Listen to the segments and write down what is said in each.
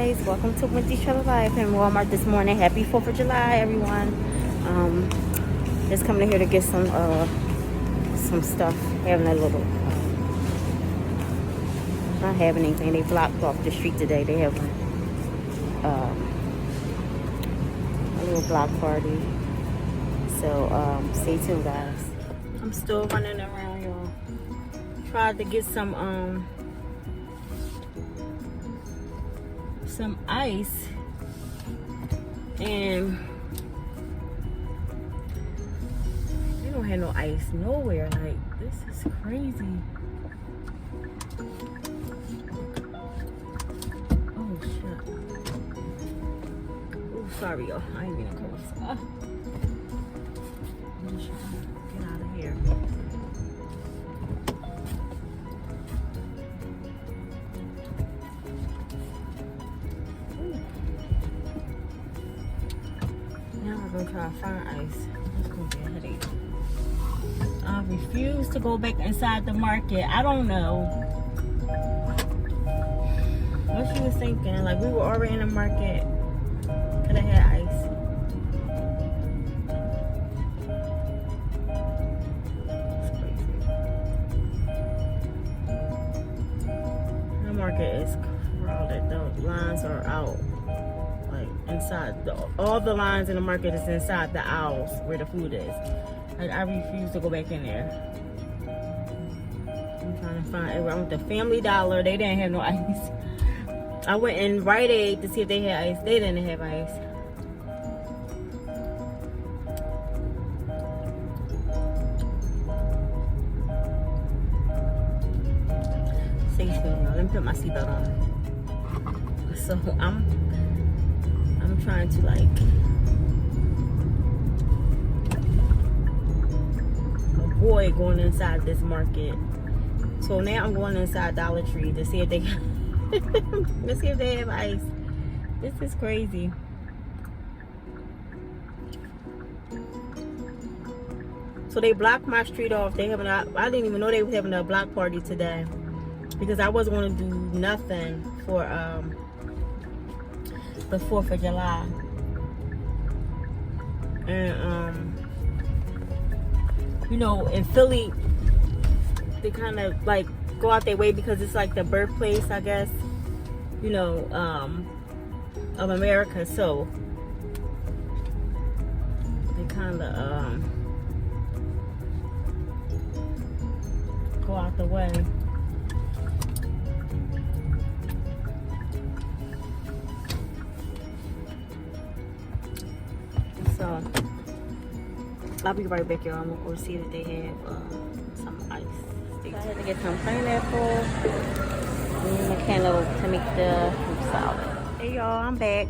guys, welcome to Wendy's Travel Life in Walmart this morning. Happy 4th of July, everyone. Just coming here to get some stuff. Having a little, not having anything. They blocked off the street today. They have a little block party. So stay tuned, guys. I'm still running around, y'all. Tried to get some ice, and they don't have no ice nowhere. Like, this is crazy. Oh shit. Oh, sorry, y'all. I ain't gonna close. I'm just trying to get out of here. I'm gonna try to find ice. It's gonna be a headache. I refuse to go back inside the market. I don't know what she was thinking. Like, we were already in the market. Could have had ice. It's crazy. The market is crowded. The lines are out. Inside all the lines in the market is inside the aisles where the food is. Like, I refuse to go back in there. I'm trying to find. I went to Family Dollar. They didn't have no ice. I went in Rite Aid to see if they had ice. They didn't have ice. Let me put my seatbelt on. So I'm trying to avoid going inside this market. So now I'm going inside Dollar Tree to see if they let's see if they have ice. This is crazy. So they blocked my street off. I didn't even know they were having a block party today, because I wasn't going to do nothing for the 4th of July. And you know, in Philly, they kind of go out their way because it's like the birthplace, I guess, you know, of America. So they kind of go out the way. So I'll be right back, y'all. I'm gonna go see if they have some ice. So I had to get some pineapple and a cantaloupe to make the fruit salad. Hey y'all, I'm back.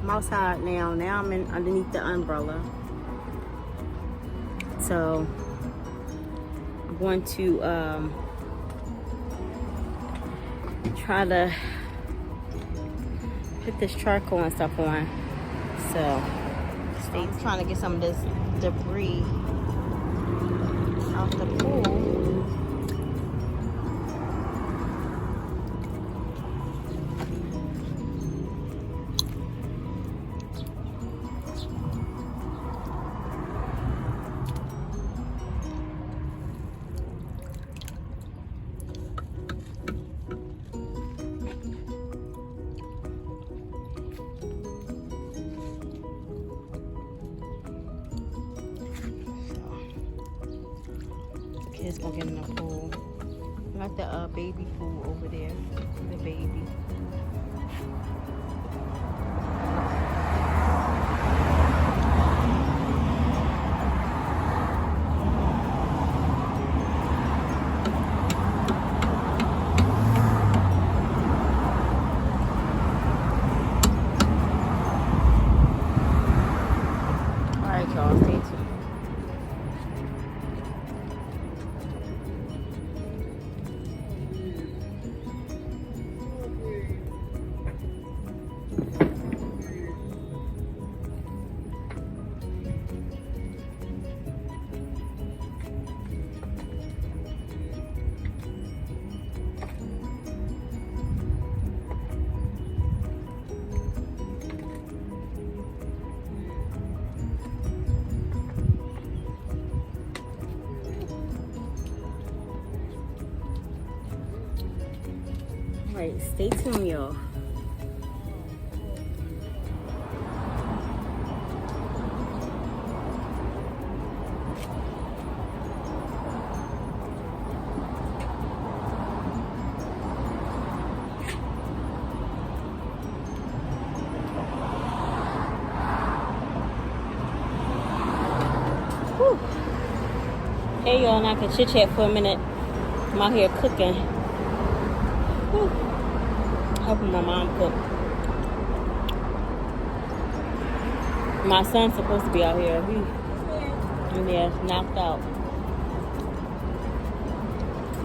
I'm outside now. Now I'm underneath the umbrella. So I'm going to try to put this charcoal and stuff on. So I'm trying to get some of this debris out the pool. Kids gonna get in the pool. Got the baby pool over there. The baby. Alright, y'all, stay tuned. Alright, stay tuned, y'all. Hey y'all, and I can chit chat for a minute. I'm out here cooking. Whew. Helping my mom cook. My son's supposed to be out here. He's knocked out.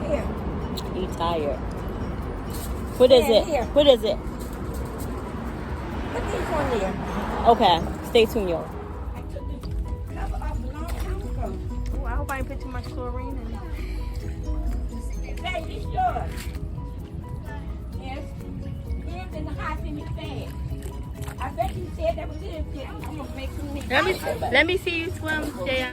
Here. He's tired. What is it? Here. What is it? Put this one there. Okay, stay tuned, y'all. I took the cover off a long time ago. Oh, I hope I didn't put too much chlorine in it. Hey, this yours. Yes. Here's in the house in your bag. I bet you said that was it. Yeah, I'm gonna make some meat. Let me see you swim, Jay.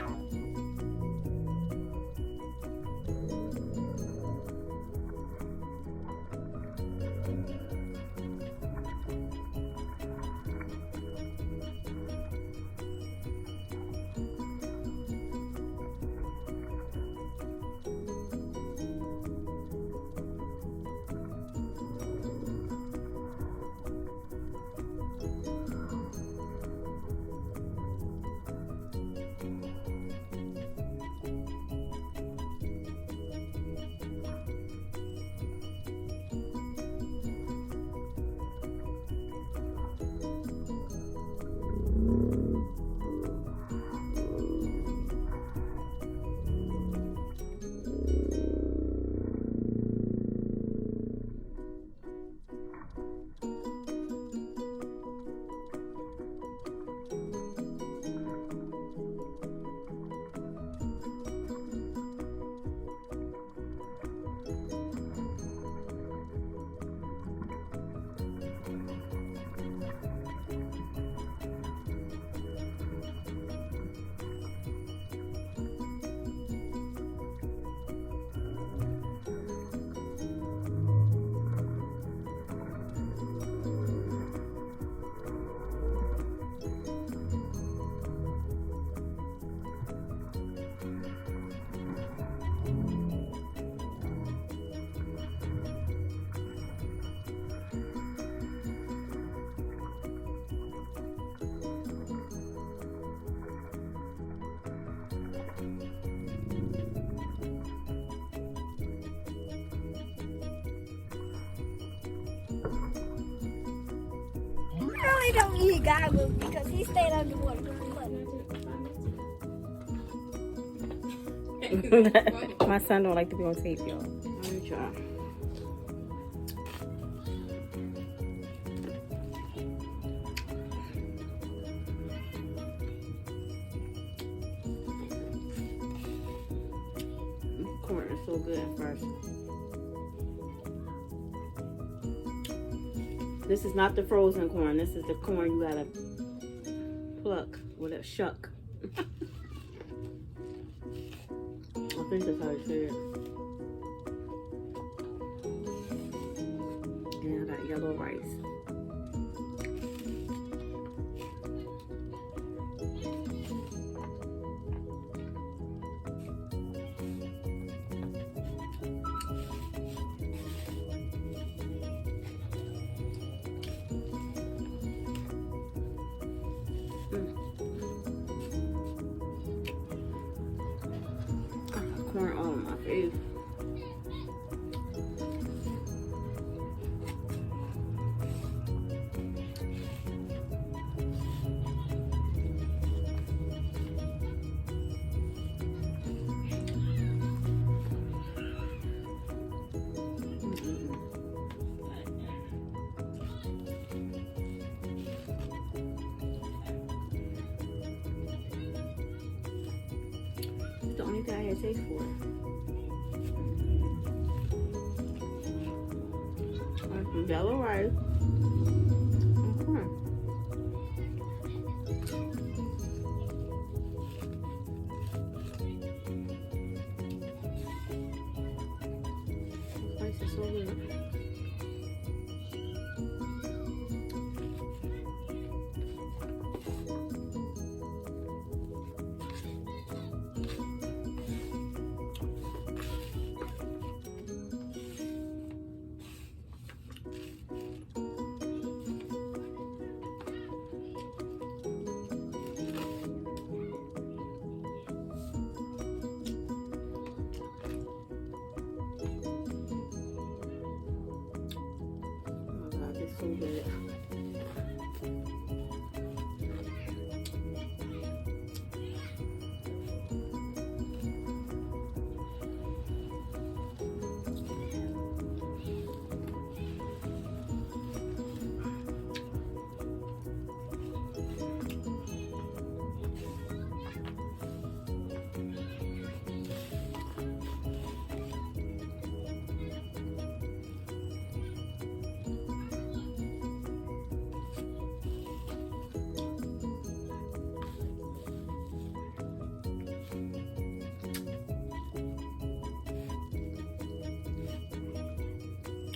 Really don't eat goggles because he stayed underwater. My son don't like to be on tape, y'all. Let me try. Corn is so good at first. This is not the frozen corn. This is the corn you gotta pluck with a shuck. I think that's how you say it. And I got yellow rice. Corn on my face. It's the only thing I had taste for it. Some yellow rice and corn. This rice is so good.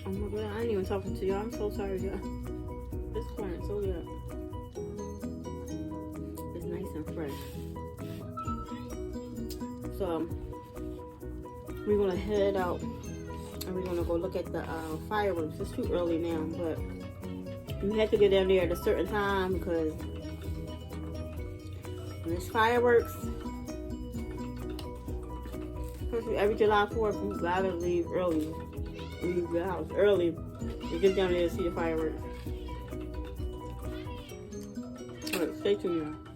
Oh my god, I ain't even talking to y'all. I'm so sorry, y'all. This corn is so good. It's nice and fresh. So, we're gonna head out and we're gonna go look at the fireworks. It's too early now, but we have to get down there at a certain time because when it's fireworks, especially every July 4th, we gotta leave early. Leave the house early to get down there to see the fireworks. Alright, stay tuned, y'all.